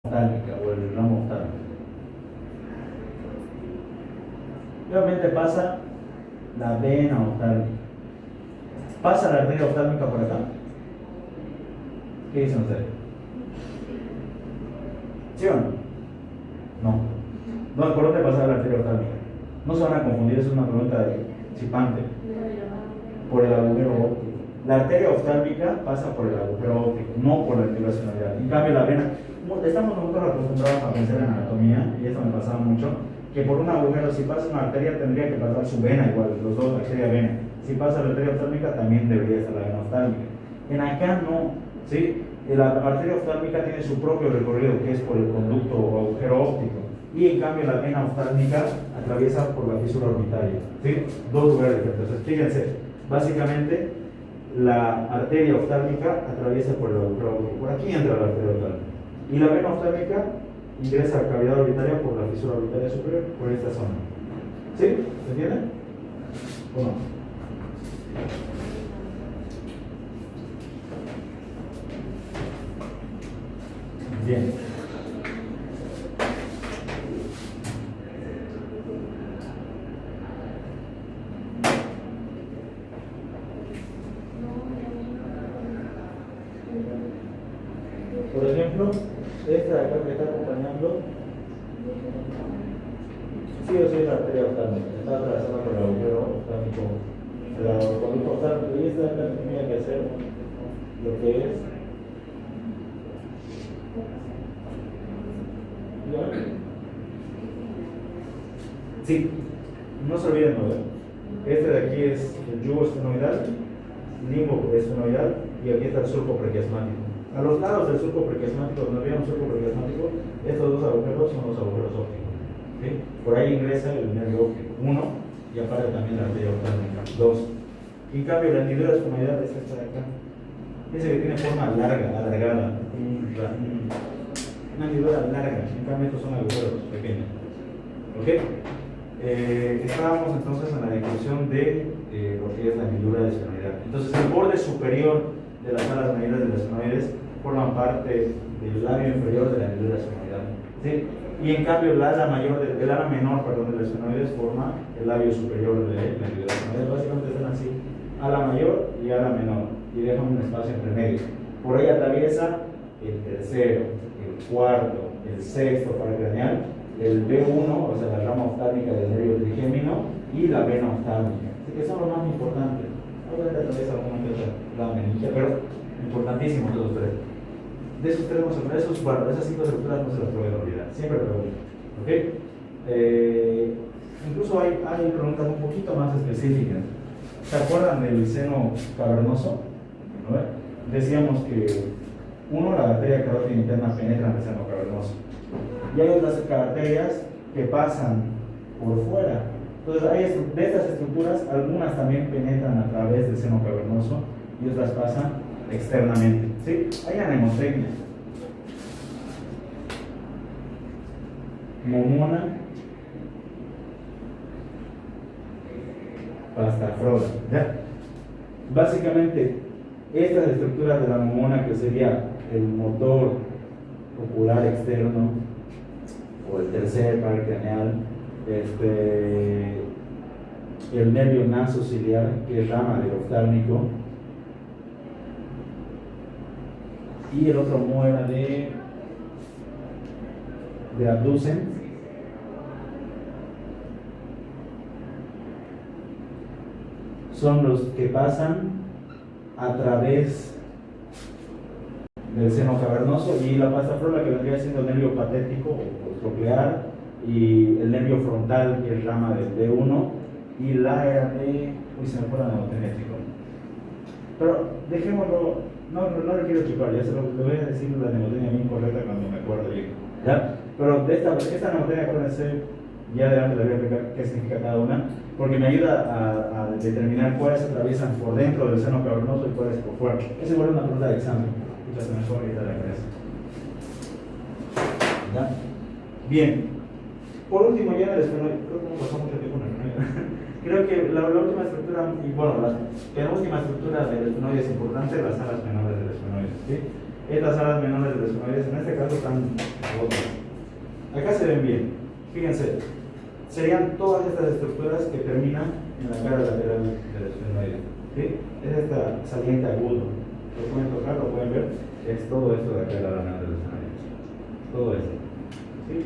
oftálmica o el ramo oftálmico. Nuevamente pasa la vena oftálmica. ¿Pasa la arteria oftálmica por acá? ¿Qué dicen ustedes? ¿Sí o no? No. ¿Por dónde pasa la arteria oftálmica? No se van a confundir, es una pregunta chipante. Por el agujero óptico. La arteria oftálmica pasa por el agujero óptico, no por la arteria sinovial. En cambio, la vena, estamos nosotros acostumbrados a pensar en anatomía, y esto me pasaba mucho, que por un agujero, si pasa una arteria, tendría que pasar su vena igual, los dos, arteria y vena. Si pasa la arteria oftálmica, también debería estar la vena oftálmica. En acá no, ¿sí? La arteria oftálmica tiene su propio recorrido, que es por el conducto o agujero óptico. Y en cambio la vena oftálmica atraviesa por la fisura orbitaria, ¿sí? Dos lugares diferentes. Entonces, fíjense, básicamente la arteria oftálmica atraviesa por el agujero óptico. Por aquí entra la arteria oftálmica. Y la vena oftálmica ingresa a la cavidad orbitaria por la fisura orbitaria superior, por esta zona. ¿Sí? ¿Se entiende? ¿O no? Bien. Por ejemplo, esta de acá que está acompañando, sí o sí es la arteria oftálmica, está atravesada por el agujero oftálmico, el conducto oftálmico, y esta de acá tenía que hacer lo que es. Sí, no se olviden, ¿no? Este de aquí es el yugo esfenoidal, limbo esfenoidal, y aquí está el surco prequiasmático. A los lados del surco prequiasmático, donde había un surco prequiasmático, estos dos agujeros son los agujeros ópticos, ¿sí? Por ahí ingresa el nervio óptico, 1, y aparte también la arteria oftálmica, 2. En cambio, la hendidura esfenoidal es esta de acá. Ese que tiene forma larga, alargada, una hendidura larga. En cambio, estos son agujeros pequeños. ¿Ok? Estábamos entonces en la descripción de lo que es la hendidura esfenoidal. Entonces, el borde superior de las alas mediales de los esfenoides forman parte del labio inferior de la hendidura esfenoidal, ¿sí? Y en cambio el ala menor de los esfenoides forma el labio superior de la hendidura esfenoidal. Básicamente están así, ala mayor y ala menor, y dejan un espacio entre medio. Por ahí atraviesa el tercero, el cuarto, el sexto paracraneal, el B1, o sea la rama oftálmica del nervio trigémino, y la vena oftálmica, así que son los más importantes. Obviamente atraviesa alguna que otra la meningia, pero importantísimos los tres. De esos tres, esas 5 estructuras no se las pueden olvidar, siempre preguntan. ¿Ok? Incluso hay preguntas un poquito más específicas. ¿Se acuerdan del seno cavernoso? ¿No? Decíamos que la arteria carótida interna penetra en el seno cavernoso. Y hay otras arterias que pasan por fuera. Entonces, de estas estructuras, algunas también penetran a través del seno cavernoso y otras pasan externamente. ¿Sí? Hay anemotecnia, momona, pastafrola. ¿Ya? Básicamente, estas estructuras de la momona, que sería el motor ocular externo o el tercer par craneal, el nervio nasociliar, que es rama del oftálmico, y el otro muera de abducen, son los que pasan a través del seno cavernoso, y la pastafrola, que vendría siendo el nervio patético o troclear, y el nervio frontal, que es rama del D1, y la era de, se me fue la neurogenético. Pero dejémoslo, no le quiero chupar, ya se lo voy a decir la neumotecnia bien correcta cuando me acuerdo bien, ¿ya? Pero de esta neumotecnia, acuérdense, ya adelante les voy a explicar qué significa cada una, porque me ayuda a determinar cuáles atraviesan por dentro del seno cavernoso y cuáles por fuera. Esa es una pregunta de examen. Ya se me fue ahorita la cabeza. ¿Ya? Bien. Por último, ya en el esfenoide, creo que no pasó mucho tiempo en el esfenoide. Creo que la última estructura, y bueno, la penúltima estructura del esfenoide es importante, las alas menores del esfenoide, ¿sí? Estas alas menores de los esfenoides en este caso están rotas. Acá se ven bien. Fíjense, serían todas estas estructuras que terminan en la cara lateral del esfenoide. ¿Sí? Es esta saliente agudo. Lo pueden tocar, lo pueden ver. Es todo esto de acá de la lana del esfenoide. Todo esto. ¿Sí?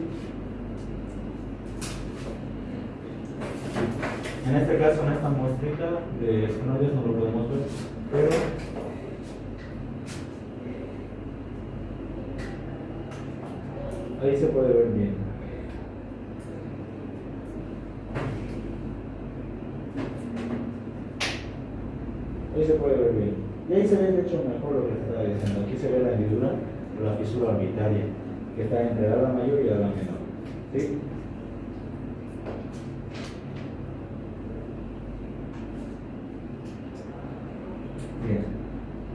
En este caso, en esta muestrita de esfenoides no lo podemos ver, pero ahí se puede ver bien. Ahí se puede ver bien. Y ahí se ve de hecho mejor lo que se estaba diciendo. Aquí se ve la hendidura o la fisura orbitaria que está entre la ala mayor y la ala menor. ¿Sí? Bien.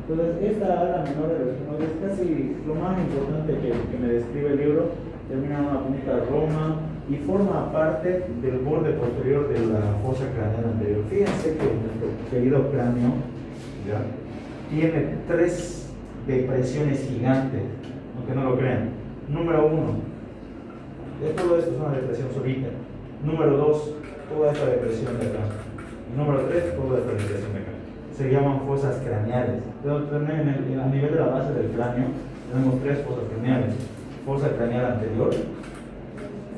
Entonces, esta ala menor de los esfenoides es casi lo más importante que me describe el libro. Termina en una punta Roma y forma parte del borde posterior de la fosa craneal anterior. Fíjense que nuestro querido cráneo ¿ya? Tiene 3 depresiones gigantes, aunque no lo crean. Número 1, todo esto es una depresión solita. Número 2, toda esta depresión de acá. Y número 3, toda esta depresión de acá. Se llaman fosas craneales. Entonces, a nivel de la base del cráneo, tenemos 3 fosas craneales. Fosa craneal anterior,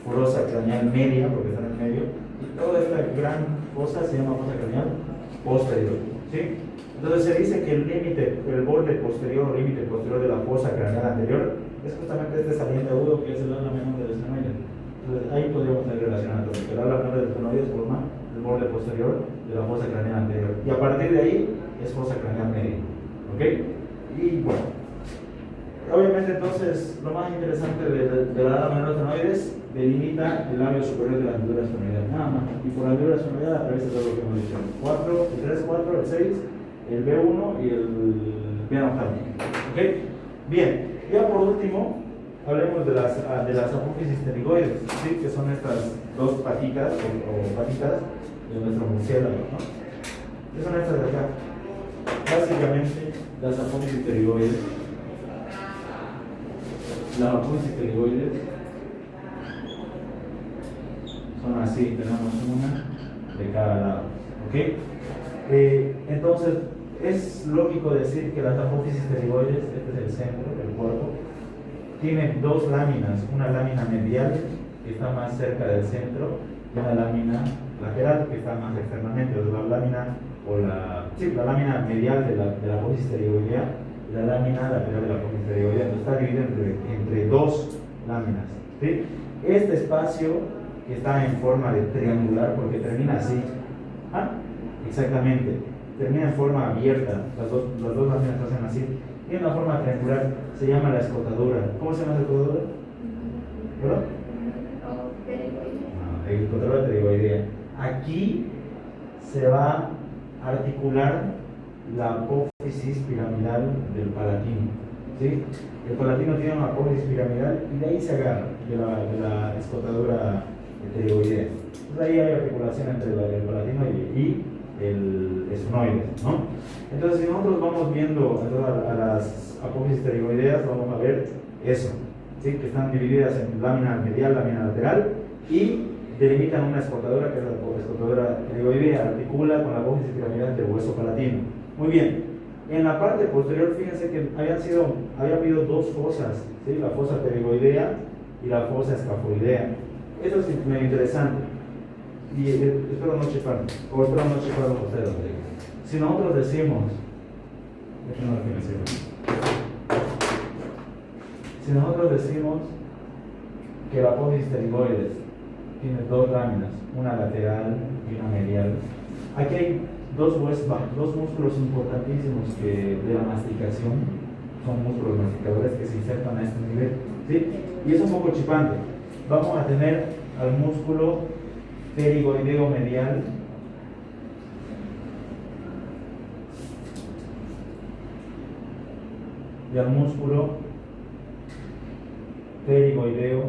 fosa craneal media, porque está en el medio, y toda esta gran fosa se llama fosa craneal posterior. ¿Sí? Entonces se dice que el límite, el borde posterior o límite posterior de la fosa craneal anterior es justamente este saliente agudo que es el ala menor del esfenoide. Entonces ahí podríamos tener relación anatómica. El ala menor del esfenoide forma el borde posterior de la fosa craneal anterior. Y a partir de ahí es fosa craneal media. ¿Ok? Y bueno, obviamente entonces lo más interesante de la ala menor del esfenoide delimita el labio superior de la hendidura esfenoidal. Nada más. Y por la hendidura esfenoidal atraviesa todo lo que hemos dicho. 4, el 3, 4, el 6. El B1 y el piano oftalmico. ¿Ok? Bien, ya por último, hablemos de las apófisis pterigoides, ¿sí? Que son estas 2 patitas o patitas de nuestro murciélago, ¿no? ¿Qué son estas de acá? Básicamente, las apófisis pterigoides. Las apófisis pterigoides son así, tenemos una de cada lado. ¿Ok? Entonces, es lógico decir que las apófisis pterigoides, este es el centro del cuerpo, tiene 2 láminas, una lámina medial que está más cerca del centro y una lámina lateral que está más externamente. O sea, la lámina medial de la apófisis pterigoidea y la lámina lateral de la apófisis pterigoidea. Entonces está dividido entre 2 láminas. ¿Sí? Este espacio que está en forma de triangular porque termina así. ¿Ah? Exactamente, termina en forma abierta, las dos láminas hacen así, tiene una forma triangular, se llama la escotadura. ¿Cómo se llama la escotadura? ¿Perdón? No, escotadura pterigoidea. Aquí se va a articular la apófisis piramidal del palatino. ¿Sí? El palatino tiene una apófisis piramidal y de ahí se agarra, de la escotadura pterigoidea. Entonces ahí hay articulación entre el palatino y el esfenoide, ¿no? Entonces, si nosotros vamos viendo a las apófisis pterigoideas, vamos a ver eso, ¿sí? Que están divididas en lámina medial, lámina lateral y delimitan una escotadura, que es la escotadura pterigoidea, articula con la apófisis piramidal del hueso palatino. Muy bien, en la parte posterior, fíjense que había habido 2 fosas, ¿sí? La fosa pterigoidea y la fosa escafoidea. Eso es muy interesante. Y espero no chifar, o espero no chifar los ustedes. Si nosotros decimos, si nosotros decimos que la apófisis pterigoides tiene 2 láminas, una lateral y una medial, aquí hay 2 músculos importantísimos de la masticación, son músculos masticadores que se insertan a este nivel, ¿sí? Y es un poco chipante. Vamos a tener al músculo pterigoideo medial y al músculo pterigoideo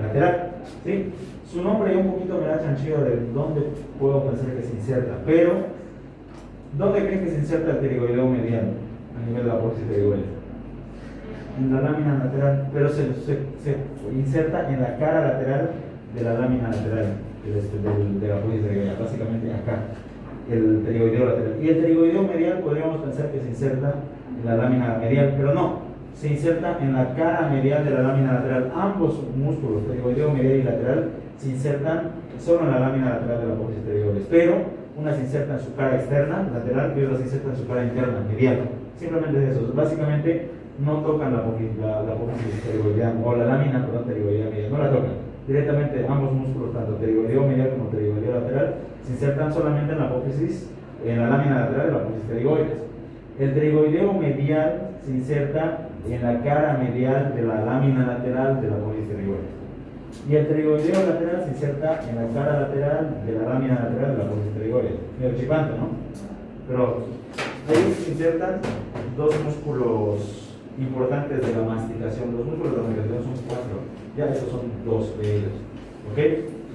lateral, ¿sí? Su nombre ya un poquito me da chanchillo de dónde puedo pensar que se inserta, pero ¿Dónde creen que se inserta el pterigoideo medial a nivel de la apófisis pterigoides? En la lámina lateral, pero se inserta en la cara lateral de la lámina lateral de la apófisis pterigoidea, básicamente acá, el pterigoideo lateral. Y el pterigoideo medial podríamos pensar que se inserta en la lámina medial, pero no, se inserta en la cara medial de la lámina lateral. Ambos músculos, pterigoideo medial y lateral, se insertan solo en la lámina lateral de la apófisis pterigoides, pero una se inserta en su cara externa, lateral, y otra se inserta en su cara interna, medial. Simplemente es eso. Básicamente no tocan la apófisis pterigoidea, o la lámina, pterigoidea medial, no la tocan. Directamente ambos músculos, tanto pterigoideo medial como pterigoideo lateral, se insertan solamente en la apófisis, en la lámina lateral de la apófisis pterigoides. El pterigoideo medial se inserta en la cara medial de la lámina lateral de la apófisis pterigoides. Y el pterigoideo lateral se inserta en la cara lateral de la lámina lateral de la apófisis pterigoides. Medio chipante, ¿no? Pero ahí se insertan dos músculos importantes de la masticación. Los músculos de la masticación son 4. Ya esos son 2 de ellos. ¿Ok?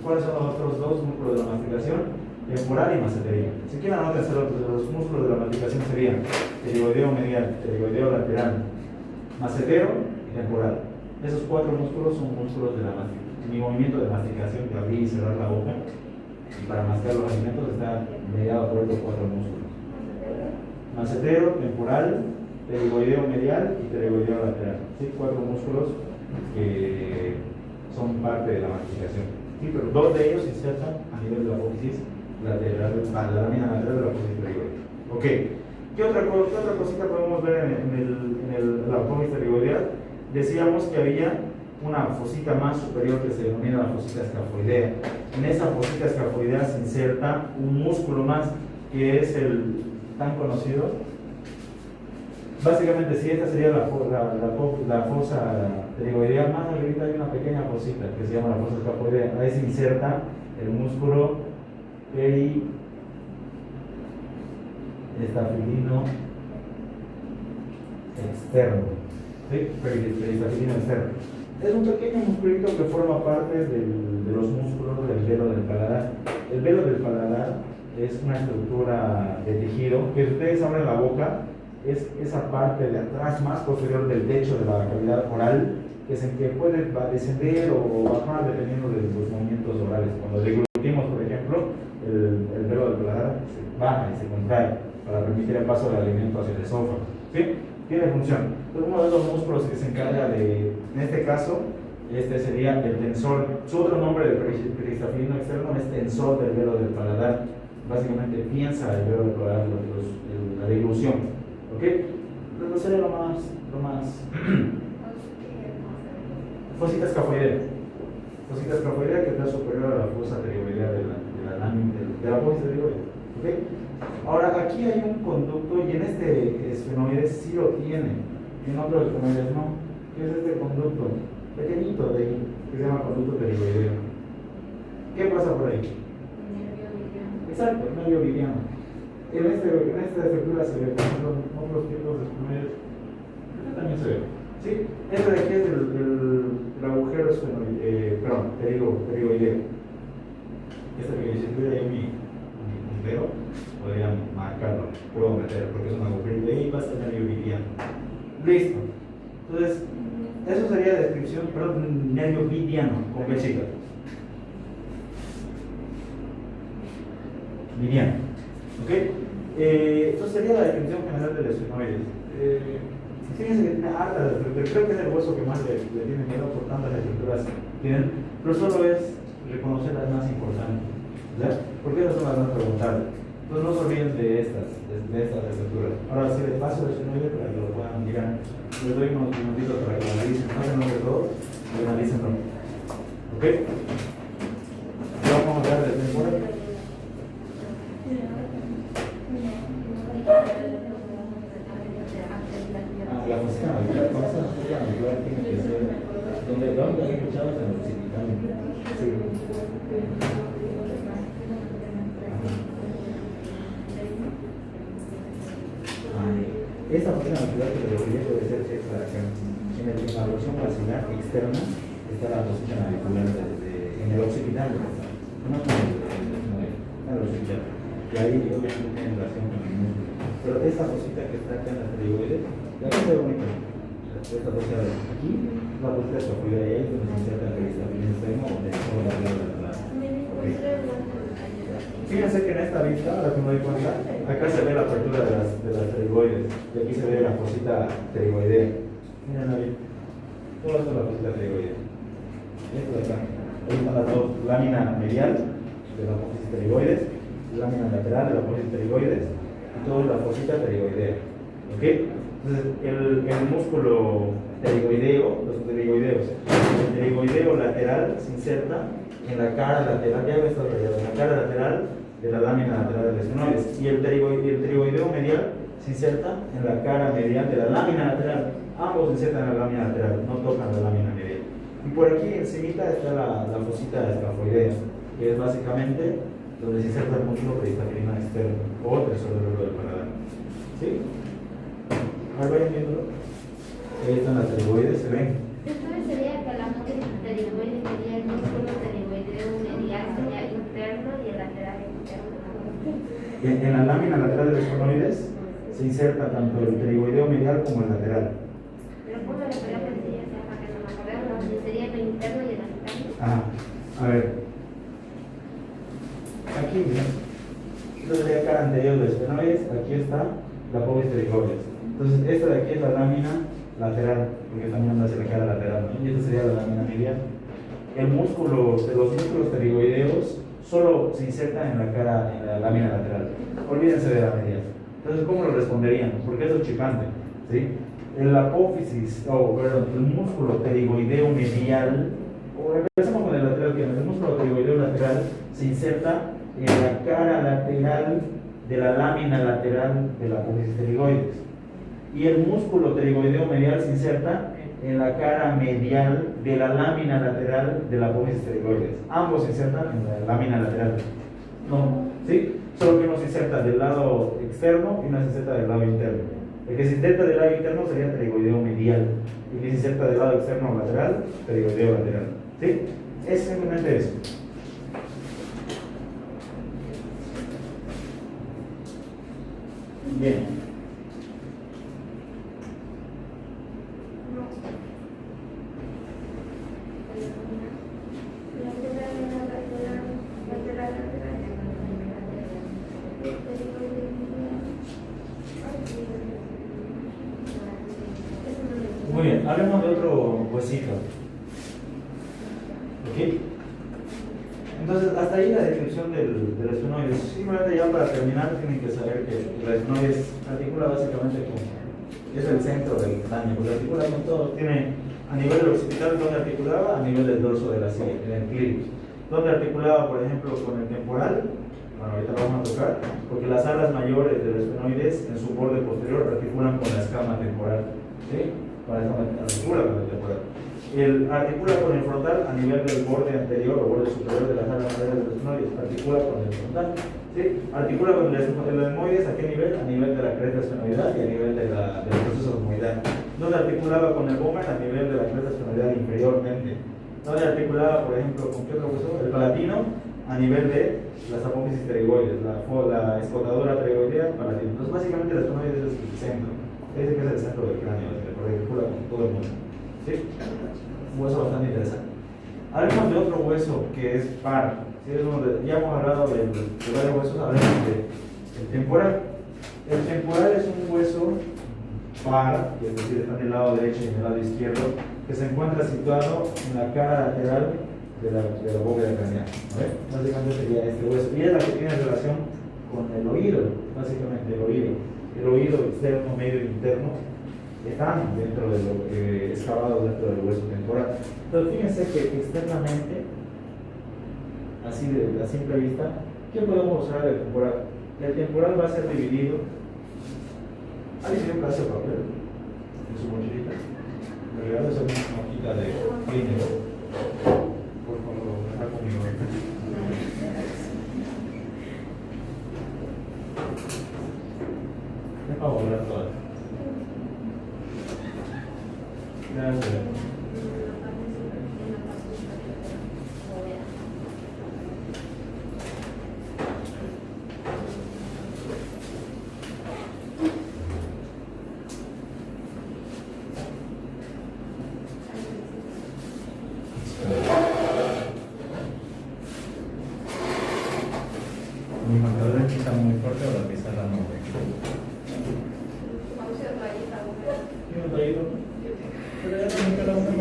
¿Cuáles son los otros 2 músculos de la masticación? Temporal y maceterio. Si quieren anotar los músculos de la masticación serían pterigoideo medial, pterigoideo lateral, macetero y temporal. Esos 4 músculos son músculos de la masticación. Mi movimiento de masticación, de abrir y cerrar la boca, y para mascar los alimentos está mediado por estos 4 músculos. Macetero, temporal, pterigoideo medial y pterigoideo lateral. ¿Sí? 4 músculos que son parte de la masticación. ¿Sí? Pero 2 de ellos se insertan a nivel de la apófisis lateral, la lámina lateral de la apófisis pterigoidea. Ok. ¿Qué otra cosita podemos ver en la apófisis pterigoidea? Decíamos que había una fosita más superior que se denomina la fosita escafoidea. En esa fosita escafoidea se inserta un músculo más que es el tan conocido. Básicamente, si esta sería la fosa pterigoidea, más arriba hay una pequeña fosita que se llama la fosa escafoidea. Ahí se inserta el músculo periestafilino externo. ¿Sí? Periestafilino externo. Es un pequeño musculito que forma parte de los músculos del velo del paladar. El velo del paladar es una estructura de tejido que, si ustedes abren la boca, es esa parte de atrás más posterior del techo de la cavidad oral, que es en que puede descender o bajar dependiendo de los movimientos orales. Cuando deglutimos, por ejemplo, el velo del paladar se baja y se contrae para permitir el paso del alimento hacia el esófago. ¿Sí? Tiene función. Entonces, uno de los músculos que se encarga de, en este caso, este sería el tensor. Su otro nombre del periestafilino externo es tensor del velo del paladar. Básicamente piensa el velo del paladar, la deglución. ¿Ok? Entonces sería lo más fosita escafoidea. Fosita escafoidea que está superior a la fosa pterigoidea de la apófisis pterigoidea. ¿Ok? Ahora, aquí hay un conducto y en este esfenoides sí lo tiene, en otros esfenoides no. ¿Qué es este conducto? Pequeñito de ahí, que se llama conducto pterigoideo. ¿Qué pasa por ahí? Exacto, medio viviano. En esta estructura se ve, por ejemplo, otros tipos de esfenoides. También se ve. ¿Sí? Este de aquí es el agujero pterigoideo. Este que si tuviera ahí mi dedo, podría marcarlo, puedo meter, porque es un agujero de ahí, va a ser medio viviano. Listo. Entonces, eso sería descripción, perdón, medio viviano, con B chica. Viviano. ¿Ok? Entonces sería la descripción general de los esfenoides. Fíjense que tiene harta de estructuras, creo que es el hueso que más le tiene miedo por tantas estructuras que tienen, pero solo es reconocer las más importantes. ¿Verdad? Porque esas son las más preguntables. Entonces no se olviden de estas estructuras. Ahora sí les paso el esfenoide para que lo puedan mirar. Les doy unos minutitos para que lo analicen. No se de todo, lo analicen. ¿Ok? Ya vamos a hablar de temporada. La función auricular tiene que ser donde hay escuchados en el occipital. Sí. Esta función auricular que debería debe ser esta de acá. En la porción basilar externa está la posición auricular en el occipital. No en el occipital. y ahí obviamente tiene relación con el músculo. Pero esta cosita que está acá en la pterigoides, la que es bonita. Esta cosa de aquí, la cosita escafoidea, y ahí es donde se inserta el peristalino externo o de toda la glándola lateral. Fíjense que en esta vista, ahora que me doy cuenta, acá se ve la apertura de las pterigoides y aquí se ve la fosita pterigoidea. Miren ahí, todo esto es la fosita pterigoidea. Esto de acá, ahí están las dos, lámina medial de la apófisis pterigoides, lámina lateral de la apófisis pterigoides y todo es la fosita pterigoidea. ¿Ok? Entonces, el músculo pterigoideo, los pterigoideos, el pterigoideo lateral se inserta en la cara lateral, ya está rayado, en la cara lateral de la lámina lateral del esfenoides, y el pterigoideo medial se inserta en la cara medial de la lámina lateral. Ambos se insertan en la lámina lateral, no tocan la lámina medial. Y por aquí encima está la fosita escafoidea, que es básicamente donde se inserta el músculo peristalino externo o tresor del órgano del paladar. ¿Sí? Ahora vayan viéndolo. Ahí están las pterigoides, ¿se ven? Entonces sería que la apófisis pterigoides sería el músculo pterigoideo medial, sería interno y el lateral externo. En la lámina lateral de los esfenoides se inserta tanto el pterigoideo medial como el lateral. Pero ¿cómo lo podría decir? Para que no me acordemos, sería el interno y el externo. A ver. Aquí, miren. Esto sería la cara anterior de los esfenoides, aquí está la apófisis pterigoides. Entonces, esta de aquí es la lámina lateral, porque también anda hacia la cara lateral, ¿no? Y esta sería la lámina medial. El músculo de los músculos pterigoideos solo se insertan en la cara, en la lámina lateral. Olvídense de la medial. Entonces, ¿cómo lo responderían? Porque eso es chipante, ¿sí? El apófisis, perdón, el músculo pterigoideo medial, o empezamos con el lateral, que el músculo pterigoideo lateral se inserta en la cara lateral de la lámina lateral de la apófisis pterigoides. Y el músculo pterigoideo medial se inserta en la cara medial de la lámina lateral de la apófisis pterigoides. Ambos se insertan en la lámina lateral. ¿No? ¿Sí? Solo que uno se inserta del lado externo y uno se inserta del lado interno. El que se inserta del lado interno sería pterigoideo medial. Y el que se inserta del lado externo o lateral, pterigoideo lateral. ¿Sí? Es simplemente eso. Bien. Muy bien, hablemos de otro huesito. ¿Ok? Entonces, hasta ahí la descripción del esfenoides. Simplemente ya para terminar, tienen que saber que el esfenoides articula básicamente con, es el centro del cráneo, porque articula con todo. Tiene a nivel del occipital donde articulaba, a nivel del dorso de la silla, el enclívus. Donde articulaba, por ejemplo, con el temporal. Bueno, ahorita lo vamos a tocar, porque las alas mayores del esfenoides en su borde posterior articulan con la escama temporal. ¿Sí? Con la escama articula con el temporal. Articula con el frontal a nivel del borde anterior o borde superior de las alas mayores del esfenoides. Articula con el frontal. ¿Sí? Articula con el esfenoides a qué nivel? A nivel de la cresta esfenoidal y a nivel del proceso osmoidal. Donde articulaba con el bómer a nivel de la cresta esfenoidal inferiormente. Donde articulaba, por ejemplo, ¿con qué otro hueso? El palatino a nivel de las apófisis pterigoides, la escotadura pterigoidea, palatino. Entonces, básicamente el esfenoides es el centro. Dice que es el centro del cráneo, que articula con todo el mundo. ¿Sí? Un hueso bastante interesante. Hablemos de otro hueso que es par. ¿Sí? Ya hemos hablado de varios huesos, hablemos del temporal. El temporal es un hueso par, es decir, está en el lado derecho y en el lado izquierdo, que se encuentra situado en la cara lateral de la bóveda craneal. Básicamente sería este hueso. Y es la que tiene relación con el oído, básicamente el oído. El oído externo, medio e interno están dentro de lo que excavados dentro del hueso temporal. Entonces, fíjense que externamente, así de a simple vista, ¿qué podemos observar del temporal? El temporal va a ser dividido. Ahí tiene un pedazo de papel en su mochilita. Me regalo esa misma hojita de clínico. Por favor, deja conmigo. Deja volar toda. Gracias.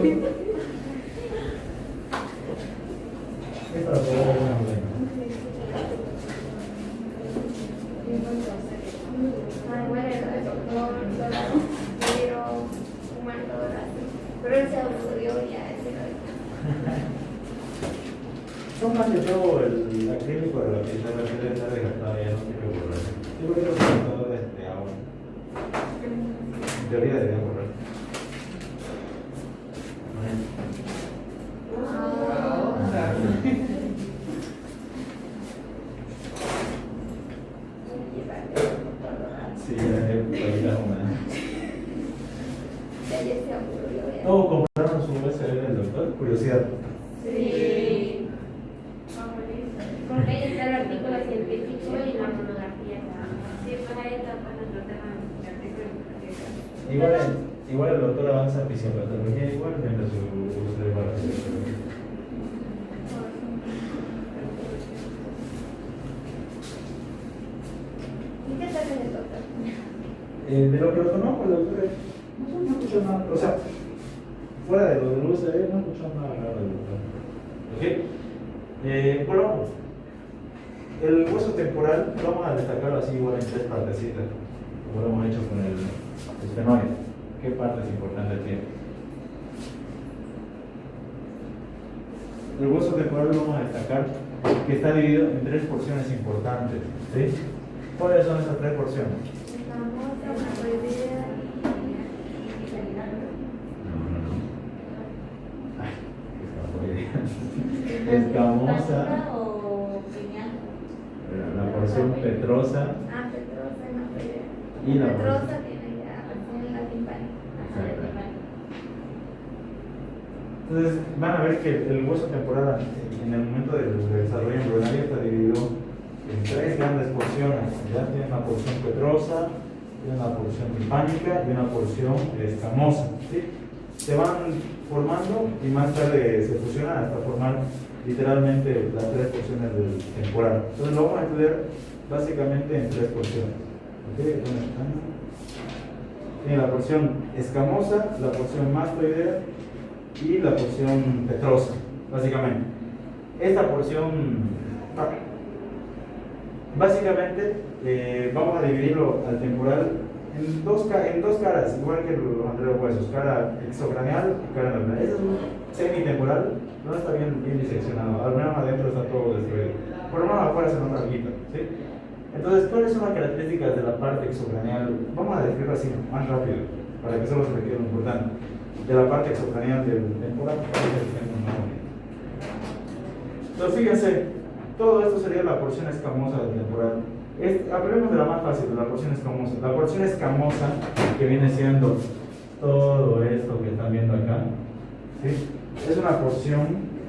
Es para poder ver una buena. Pero él se aburrió ya. Son más que todo el acrílico de la pieza, la pieza está desgastada, ya no sirve borrar. Yo creo que son todo de agua. En teoría debería borrar. Sí, ya se aburrió ya. ¿Cómo compraron su USB del doctor? Curiosidad. Sí. Porque ahí está el artículo científico y la monografía. Sí, pues ahí está nuestro tema de artículo. Igual el doctor avanza fisiopatología, igual mientras su USB para la fisiopatología. ¿Y qué tal en el doctor? De lo que lo conozco, el doctor no escucho nada, o sea, fuera de lo del USB no escucho nada raro del doctor. ¿Ok? Bueno, el hueso temporal vamos a destacarlo así igual en tres partecitas, como lo hemos hecho con el esfenoide. ¿Qué partes importantes tiene? El hueso temporal lo vamos a destacar que está dividido en tres porciones importantes. ¿Sí? ¿Cuáles son esas tres porciones? Escamosa, la porción petrosa y la petrosa porción. tiene ya la timpánica. Entonces van a ver que el hueso temporal en el momento del desarrollo embrionario está dividido en tres grandes porciones. Ya tiene una porción petrosa, tiene una porción timpánica y una porción escamosa. ¿Sí? Se van formando y más tarde se fusionan hasta formar literalmente las tres porciones del temporal. Entonces lo vamos a estudiar básicamente en tres porciones. ¿Okay? ¿Dónde están? Tiene la porción escamosa, la porción mastoidea y la porción petrosa, básicamente. Esta porción, básicamente, vamos a dividirlo al temporal en dos caras, igual que los anteriores huesos, cara exocraneal y cara neuronal. Este es un semitemporal, no está bien diseccionado, al menos adentro está todo destruido. Por lo menos afuera se nota algo, ¿sí? Entonces, ¿cuáles son las características de la parte exocraneal? Vamos a describirlo así, más rápido, para que solo se me quede lo importante. De la parte exocraneal del temporal. Entonces, fíjense, todo esto sería la porción escamosa del temporal. Hablemos de la más fácil, de la porción escamosa. La porción escamosa, que viene siendo todo esto que están viendo acá, ¿sí? Es una porción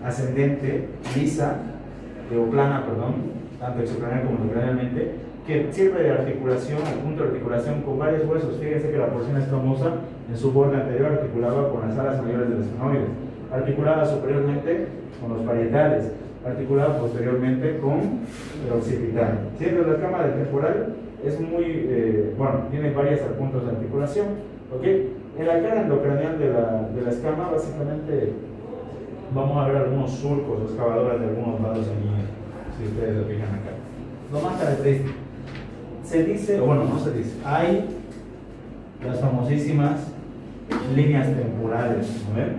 ascendente, lisa, o plana, perdón, tanto exocraneal como endocranealmente, que sirve de articulación, al punto de articulación con varios huesos. Fíjense que la porción escamosa en su borde anterior articulaba con las alas mayores del esfenoide, articulada superiormente con los parietales, articulada posteriormente con el occipital. Siempre la escama del temporal es muy, tiene varios puntos de articulación. ¿Okay? En la cara endocraneal de la escama, básicamente, vamos a ver algunos surcos o excavadoras de algunos lados allí, si ustedes se fijan acá. Lo más característico, se dice, o bueno, no se dice, hay las famosísimas líneas temporales, ¿no ven?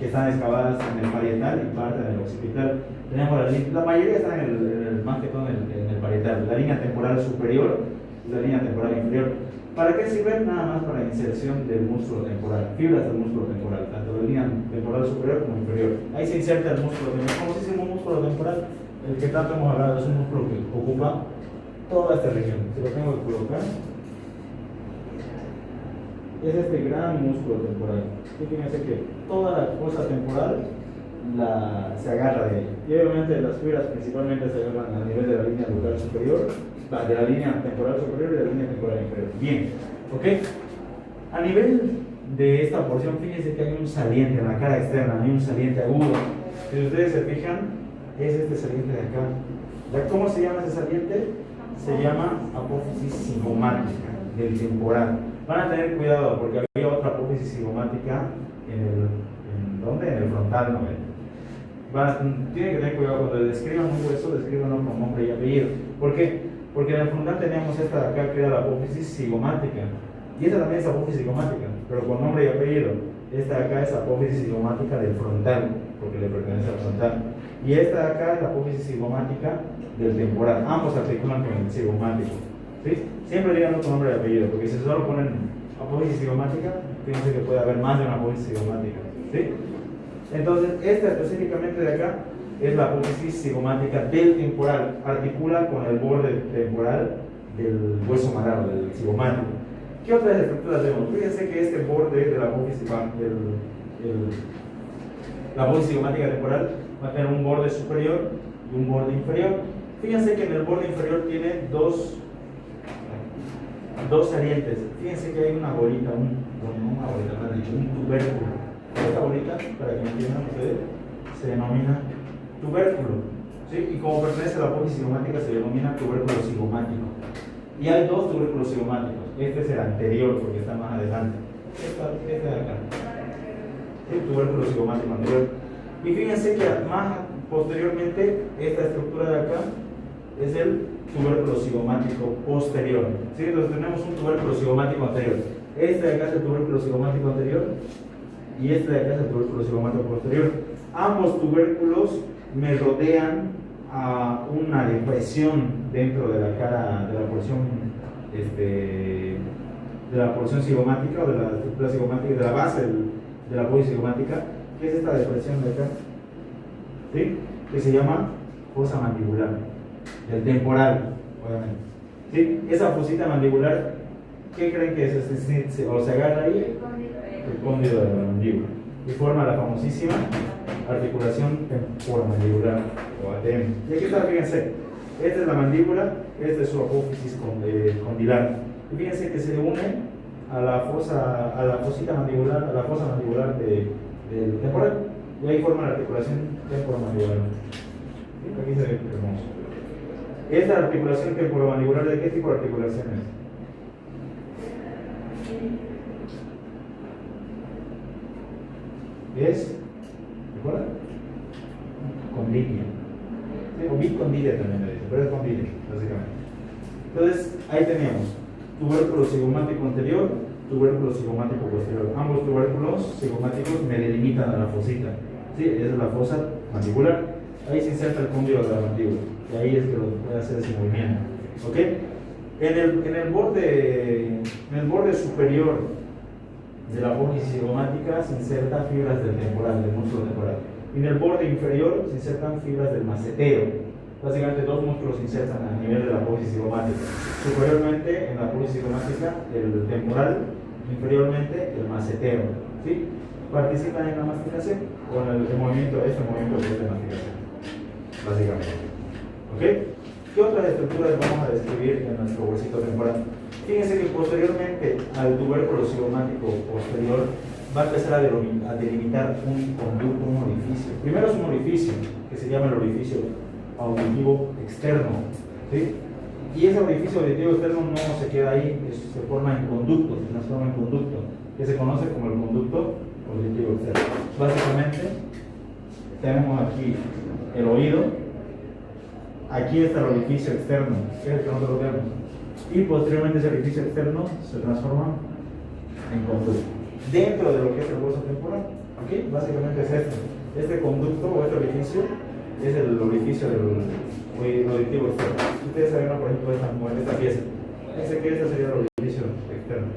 Que están excavadas en el parietal y parte del occipital. Tenemos la mayoría están más que todo en el parietal, la línea temporal superior y la línea temporal inferior. ¿Para qué sirven? Nada más para inserción del músculo temporal, fibras del músculo temporal, tanto de línea temporal superior como inferior. Ahí se inserta el músculo temporal. ¿Cómo se llama un músculo temporal? El que tanto hemos hablado, es un músculo que ocupa toda esta región. Si lo tengo que colocar, es este gran músculo temporal. Fíjense que toda la cosa temporal se agarra de ella. Y obviamente las fibras principalmente se agarran a nivel de la línea lunar superior, de la línea temporal superior y de la línea temporal inferior. Bien, ¿ok? A nivel de esta porción, fíjense que hay un saliente en la cara externa, hay un saliente agudo. Si ustedes se fijan, es este saliente de acá. ¿Ya cómo se llama ese saliente? Se llama apófisis cigomática del temporal. Van a tener cuidado porque había otra apófisis cigomática en ¿Dónde? En el frontal, ¿no? Tienen que tener cuidado cuando describan un hueso, describanlo con nombre y apellido. ¿Por qué? Porque en el frontal tenemos esta de acá que era la apófisis cigomática. Y esta también es apófisis cigomática, pero con nombre y apellido. Esta de acá es apófisis cigomática del frontal, porque le pertenece al frontal. Y esta de acá es la apófisis cigomática del temporal. Ambos articulan con el cigomático. ¿Sí? Siempre díganlo con nombre y apellido, porque si solo ponen apófisis cigomática, fíjense que puede haber más de una apófisis cigomática. ¿Sí? Entonces, esta específicamente de acá es la apófisis cigomática del temporal. Articula con el borde temporal del hueso malar, del cigomático. ¿Qué otras estructuras vemos? Fíjense que este borde de la apófisis, la apófisis cigomática temporal va a tener un borde superior y un borde inferior. Fíjense que en el borde inferior tiene dos salientes. Fíjense que hay una bolita, un tubérculo. Esta bolita, para que me entiendan ustedes, se denomina tubérculo. ¿Sí? Y como pertenece a la apófisis cigomática, se denomina tubérculo cigomático. Y hay dos tubérculos cigomáticos. Este es el anterior, porque está más adelante. Este de acá. El tubérculo cigomático anterior. Y fíjense que más posteriormente, esta estructura de acá es el tubérculo cigomático posterior. ¿Sí? Entonces tenemos un tubérculo cigomático anterior. Este de acá es el tubérculo cigomático anterior y este de acá es el tubérculo cigomático posterior. Ambos tubérculos me rodean a una depresión dentro de la cara, de la porción cigomática o de la estructura cigomática, de la base de la apófisis cigomática, que es esta depresión de acá, ¿sí? Que se llama fosa mandibular, del temporal, obviamente. ¿Sí? Esa fosita mandibular, ¿qué creen que es? O se agarra ahí, el cóndilo de la mandíbula, y forma la famosísima articulación temporomandibular o ATM. Y aquí está, fíjense, esta es la mandíbula, esta es su apófisis condilar. Y fíjense que se une a la fosita mandibular, a la fosa mandibular del temporal, y ahí forma la articulación temporomandibular. ¿Sí? Aquí se ve hermoso. Esta articulación temporomandibular, ¿de qué tipo de articulación es? ¿Recuerdan? Condilia. ¿Sí? O bicondilia también le dicen, pero es condilia, básicamente. Entonces, ahí tenemos tubérculo cigomático anterior, tubérculo cigomático posterior. Ambos tubérculos cigomáticos me delimitan a la fosita. ¿Sí? Esa es la fosa mandibular. Ahí se inserta el cóndilo de la mandíbula. Y ahí es que lo puede hacer ese movimiento. ¿Ok? En el borde superior de la apófisis cigomática se insertan fibras del temporal, del músculo temporal. Y en el borde inferior se insertan fibras del macetero. Básicamente dos músculos se insertan a nivel de la apófisis cigomática. Superiormente en la apófisis cigomática el temporal, inferiormente el macetero. ¿Sí? Participan en la masticación con el movimiento que es de masticación. Básicamente. ¿Ok? ¿Qué otras estructuras vamos a describir en nuestro huesito temporal? Fíjense que posteriormente al tubérculo cigomático posterior va a empezar a delimitar un conducto, un orificio. Primero es un orificio que se llama el orificio auditivo externo. ¿Sí? Y ese orificio auditivo externo no se queda ahí, se forma en conducto, se transforma en conducto, que se conoce como el conducto auditivo externo. Básicamente, tenemos aquí el oído. Aquí está el orificio externo, que es el que nosotros vemos. Y posteriormente ese orificio externo se transforma en conducto. Dentro de lo que es el hueso temporal. ¿Ok? Básicamente es esto. Este conducto o este orificio es el orificio del auditivo externo. Ustedes saben, por ejemplo, esta pieza. Fíjense que este sería el orificio externo.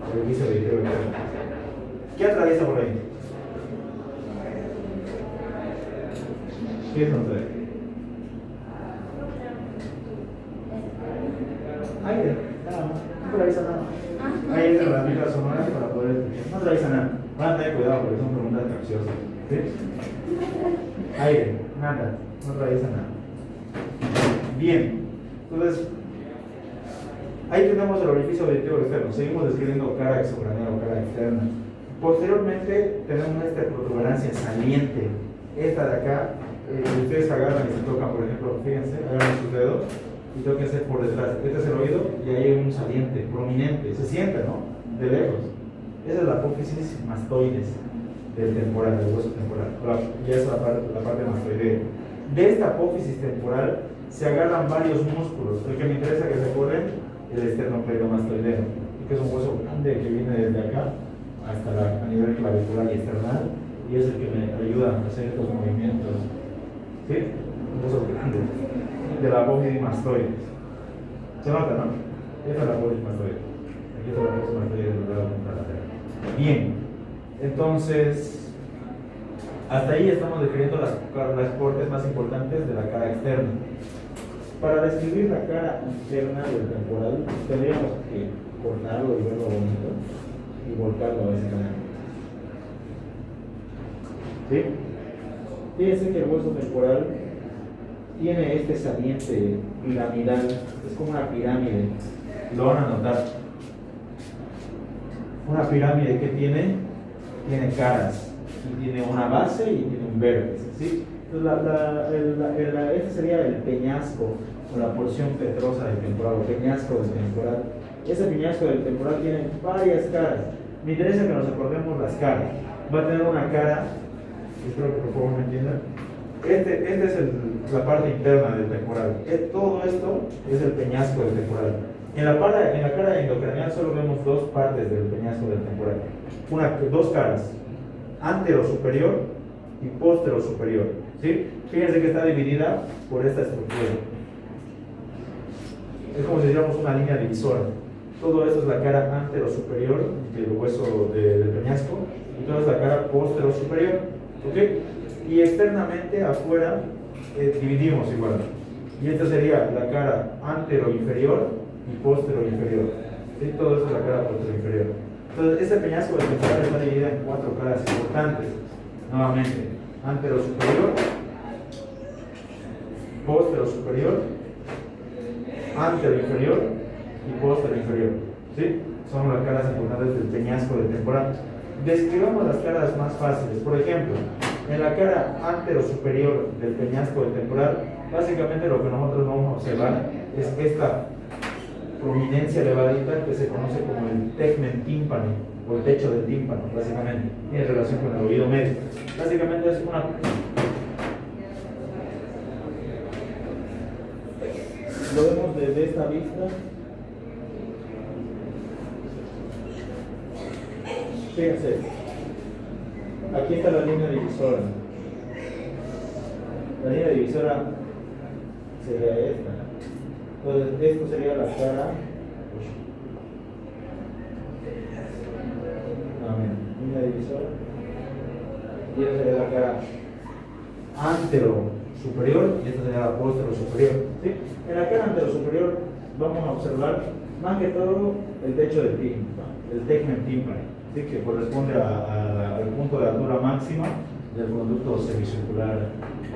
El orificio auditivo externo. ¿Qué atraviesa por ahí? ¿Qué es lo que aire, nada más, no atraviesa nada. Ahí entra la micro sonora para poder escuchar. No atraviesa nada. Van a tener cuidado porque son preguntas capciosas. ¿Sí? Aire, nada, no atraviesa nada. Bien, entonces, ahí tenemos el orificio auditivo externo. Seguimos describiendo cara exocranial o cara externa. Posteriormente, tenemos esta protuberancia saliente. Esta de acá, ustedes agarran y se tocan, por ejemplo, fíjense, agarran sus dedos y tengo que hacer por detrás. Este es el oído y ahí hay un saliente prominente, se siente, ¿no? De lejos. Esa es la apófisis mastoides. del temporal, del hueso temporal. Ya es la parte mastoidea. De esta apófisis temporal se agarran varios músculos. El que me interesa que se acuerden, el esternocleidomastoideo, que es un hueso grande que viene desde acá hasta a nivel clavicular y esternal, y es el que me ayuda a hacer estos movimientos. ¿Sí? Un hueso grande de la apófisis mastoides. ¿Se nota, no? Esta es la apófisis mastoides. Aquí está la apófisis mastoides del lado lateral. Bien, entonces hasta ahí estamos describiendo las partes más importantes de la cara externa. Para describir la cara interna del temporal, tendríamos que cortarlo y verlo bonito y volcarlo básicamente. ¿Sí? Fíjense que el hueso temporal tiene este saliente piramidal, es como una pirámide. Lo van a notar. Una pirámide que tiene caras, y tiene una base y tiene un vértice, ¿sí? Entonces este sería el peñasco o la porción petrosa del temporal, o peñasco del temporal. Ese peñasco del temporal tiene varias caras. Me interesa que nos acordemos las caras. Va a tener una cara, espero que por favor me entiendan. Este es la parte interna del temporal. Todo esto es el peñasco del temporal. En la cara endocranial solo vemos dos partes del peñasco del temporal. Dos caras, antero superior y póstero superior. ¿Sí? Fíjense que está dividida por esta estructura. Es como si dijéramos una línea divisora. Todo esto es la cara antero superior del hueso del peñasco y toda es la cara póstero superior. ¿Ok? Y externamente, afuera, dividimos igual. Y esta sería la cara antero inferior y póstero inferior. ¿Sí? Todo esto es la cara póstero inferior. Entonces, este peñasco del temporal está dividido en cuatro caras importantes. Nuevamente, antero superior, póstero superior, antero inferior y póstero inferior. ¿Sí? Son las caras importantes del peñasco del temporal. Describamos las caras más fáciles. Por ejemplo, en la cara antero superior del peñasco del temporal, básicamente lo que nosotros vamos a observar es esta prominencia elevadita que se conoce como el tegmen tímpano o el techo del tímpano, básicamente. Tiene relación con el oído medio. Básicamente es una... Lo vemos desde esta vista. Fíjense, aquí está la línea divisora. La línea divisora sería esta. Entonces, esto sería la cara. Línea divisora. Y esta sería la cara antero superior y esta sería la póstero superior. ¿Sí? En la cara antero superior vamos a observar más que todo el techo del tímpano, el tegmen tímpano, ¿sí? Que corresponde al punto de altura máxima del conducto semicircular,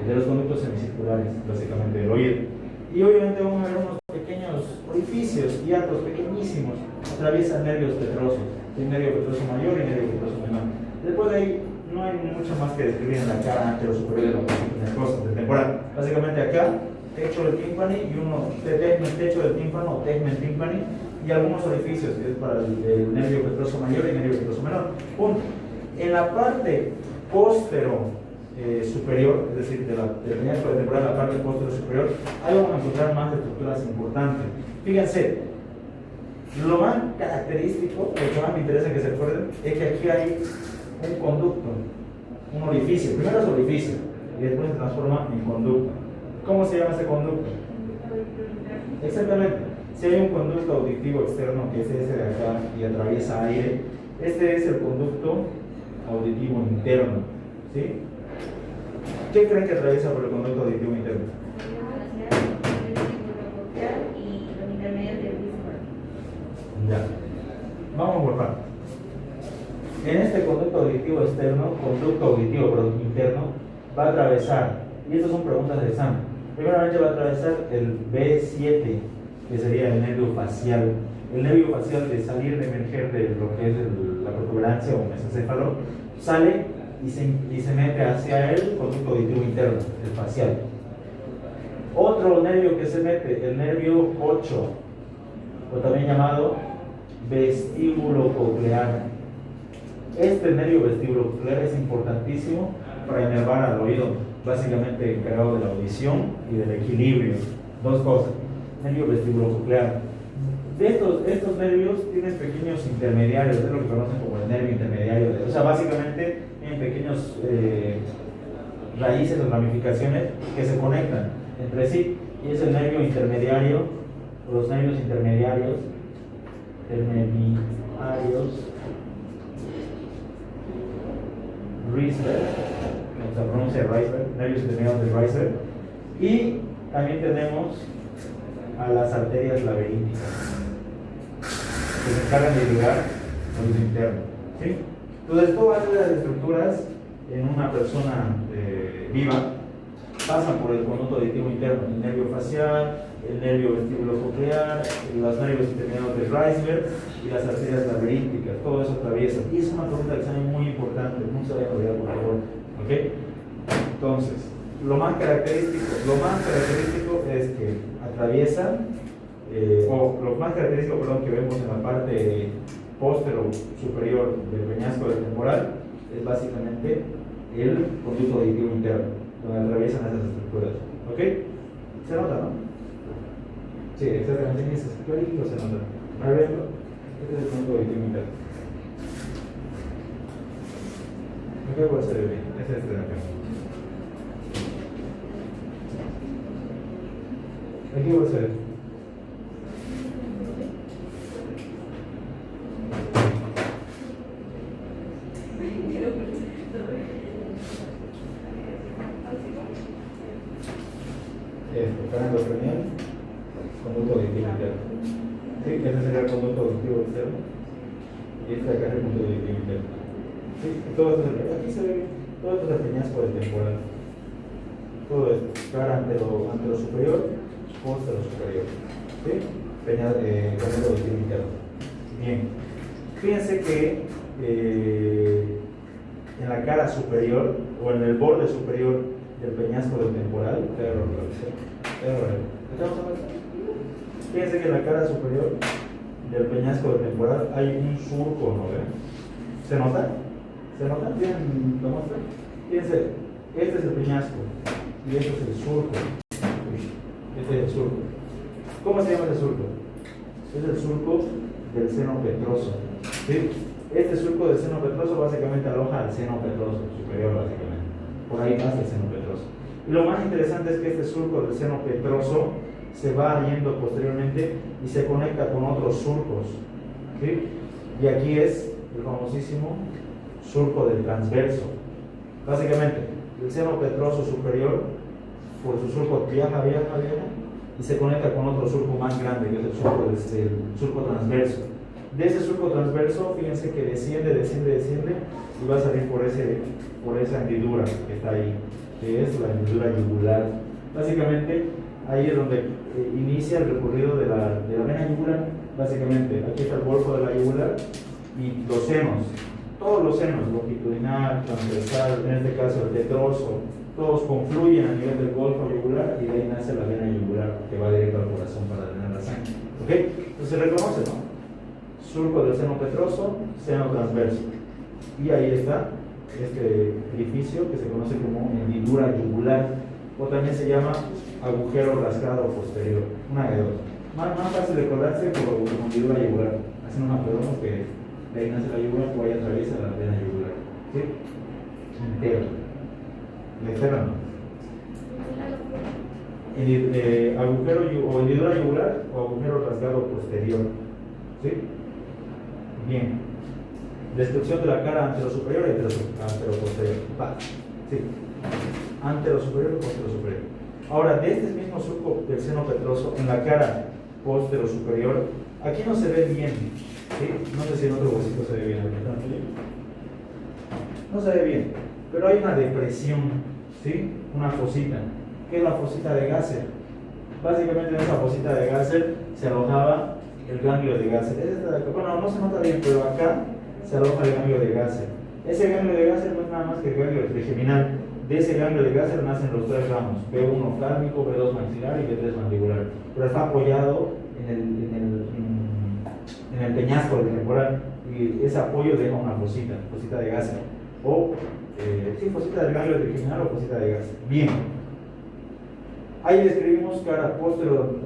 de los conductos semicirculares, básicamente del oído. Y obviamente vamos a ver unos pequeños orificios, hiatos pequeñísimos, atraviesan nervios petrosos, el nervio petroso mayor y el nervio petroso menor. Después de ahí no hay mucho más que describir en la cara antero superior de las cosas del temporal. Básicamente acá, techo del tímpano y techo del tímpano o tegmen tímpani y algunos orificios que es para el nervio petroso mayor y el nervio petroso menor. Punto. En la parte póstero superior, es decir, del peñasco del temporal, la parte póstero superior, ahí vamos a encontrar más estructuras importantes. Fíjense, lo más característico, lo que más me interesa que se acuerden, es que aquí hay un conducto, un orificio. Primero es orificio y después se transforma en conducto. ¿Cómo se llama ese conducto? Exactamente. Si hay un conducto auditivo externo que es ese de acá y atraviesa aire, este es el conducto auditivo interno. ¿Sí? ¿Qué creen que atraviesa por el conducto auditivo interno? Ya. Vamos por partes. En este conducto auditivo externo, conducto auditivo interno, va a atravesar, y estas son preguntas de examen. Primeramente va a atravesar el B7, que sería el nervio facial. El nervio facial de salir, de emerger de lo que es la protuberancia o mesocéfalo, sale y se mete hacia el conducto auditivo interno, el facial. Otro nervio que se mete, el nervio 8, o también llamado vestíbulo coclear. Este nervio vestibulocochlear es importantísimo para inervar al oído, básicamente encargado de la audición y del equilibrio. Dos cosas, nervio vestibulocochlear. De estos nervios tienen pequeños intermediarios, es lo que conocen como el nervio intermediario. O sea, básicamente tienen pequeños raíces o ramificaciones que se conectan entre sí. Y es el nervio intermediario, o los nervios intermediarios, Reisberg, se pronuncia Reisberg, nervios intermediarios de Reisberg. Y también tenemos a las arterias laberínticas, que se encargan de ligar oído interno. ¿Sí? Entonces, todas las estructuras en una persona viva pasan por el conducto auditivo interno, el nervio facial, el nervio vestibulocochlear, los nervios intermediarios de Reisberg y las arterias laberínticas, todo eso atraviesa. Y es una pregunta de examen muy importante, no se vayan a olvidar, por favor. ¿Ok? Entonces, lo más característico es que atraviesa, lo más característico, que vemos en la parte póstero superior del peñasco del temporal es básicamente el conducto auditivo interno, donde atraviesan esas estructuras. ¿Ok? ¿Se nota, no? Sí, exactamente, ese clarito se nota. A ver, este es el conducto auditivo interno. ¿Qué puede ser bien? Es este de acá. Aquí va a ser. Canal cranial, conducto auditivo interno. ¿Sí? Ese sería el conducto auditivo externo. Y este de acá es el conducto auditivo interno. ¿Sí? Todo esto aquí se ve bien. Todo esto es el peñasco del temporal. Todo esto. Cara antero superior, póstero superior. ¿Sí? Conducto auditivo interno. Bien. Fíjense que en la cara superior o en el borde superior del peñasco del temporal, fíjense que en la cara superior del peñasco del temporal hay un surco, ¿no ven? ¿Se nota? ¿Se nota? ¿Bien? ¿Lo muestran? Fíjense, este es el peñasco y este es el surco. Este es el surco. ¿Cómo se llama ese surco? Es el surco del seno petroso. ¿Sí? Este surco del seno petroso básicamente aloja al seno petroso superior, básicamente. Por ahí pasa el seno petroso. Y lo más interesante es que este surco del seno petroso se va yendo posteriormente y se conecta con otros surcos. ¿Sí? Y aquí es el famosísimo surco del transverso. Básicamente, el seno petroso superior, por su surco viaja y se conecta con otro surco más grande, que es el surco transverso. De ese surco transverso, fíjense que desciende y va a salir por esa hendidura que está ahí, que es la hendidura yugular. Básicamente, ahí es donde inicia el recorrido de la vena yugular. Básicamente, aquí está el golfo de la yugular y los senos, todos los senos, longitudinal, transversal, en este caso el petroso, todos confluyen a nivel del golfo yugular y de ahí nace la vena yugular que va directo al corazón para drenar la sangre. ¿Ok? Entonces se reconoce, ¿no? Surco del seno petroso, seno transverso. Y ahí está este orificio que se conoce como hendidura yugular, o también se llama agujero rasgado posterior. Una de dos. Más fácil de acordarse por hendidura yugular. Así nos acordamos que de ahí nace la yugular, por ahí atraviesa la vena yugular. ¿Sí? Entero. ¿Le externo? Agujero o hendidura yugular o agujero rasgado posterior. ¿Sí? Bien. Destrucción de la cara anterosuperior y anteroposterior. Sí. Anterosuperior y posterosuperior. Ahora, de este mismo surco del seno petroso en la cara posterosuperior, aquí no se ve bien. ¿Sí? No sé si en otro bolsito se ve bien. No se ve bien, pero hay una depresión, ¿sí? Una fosita. ¿Qué es la fosita de Gasser? Básicamente en esa fosita de Gasser se alojaba el ganglio de Gasser. Bueno, no se nota bien, pero acá se aloja el ganglio de Gasser. Ese ganglio de Gasser no es nada más que el ganglio trigeminal. De ese ganglio de Gasser nacen los tres ramos: B1 oftálmico, B2 maxilar y B3 mandibular. Pero está apoyado en el peñasco del temporal. Y y ese apoyo deja una fosita de gas. O, sí, fosita del ganglio trigeminal o fosita de gas. Bien. Ahí describimos cara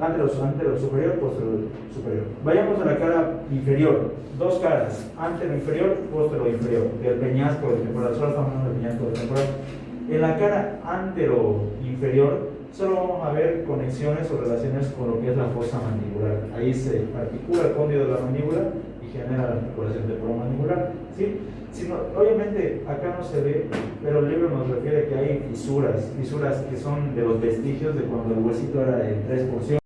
antero superior, posterior superior. Vayamos a la cara inferior. Dos caras, antero inferior, posterior inferior, del peñasco del temporal. Solo estamos hablando del peñasco del temporal. En la cara antero inferior, solo vamos a ver conexiones o relaciones con lo que es la fosa mandibular. Ahí se articula el cóndilo de la mandíbula y genera la articulación temporomandibular. ¿Sí? Obviamente acá no se ve, pero el libro nos refiere que hay fisuras que son de los vestigios de cuando el huesito era de 3%.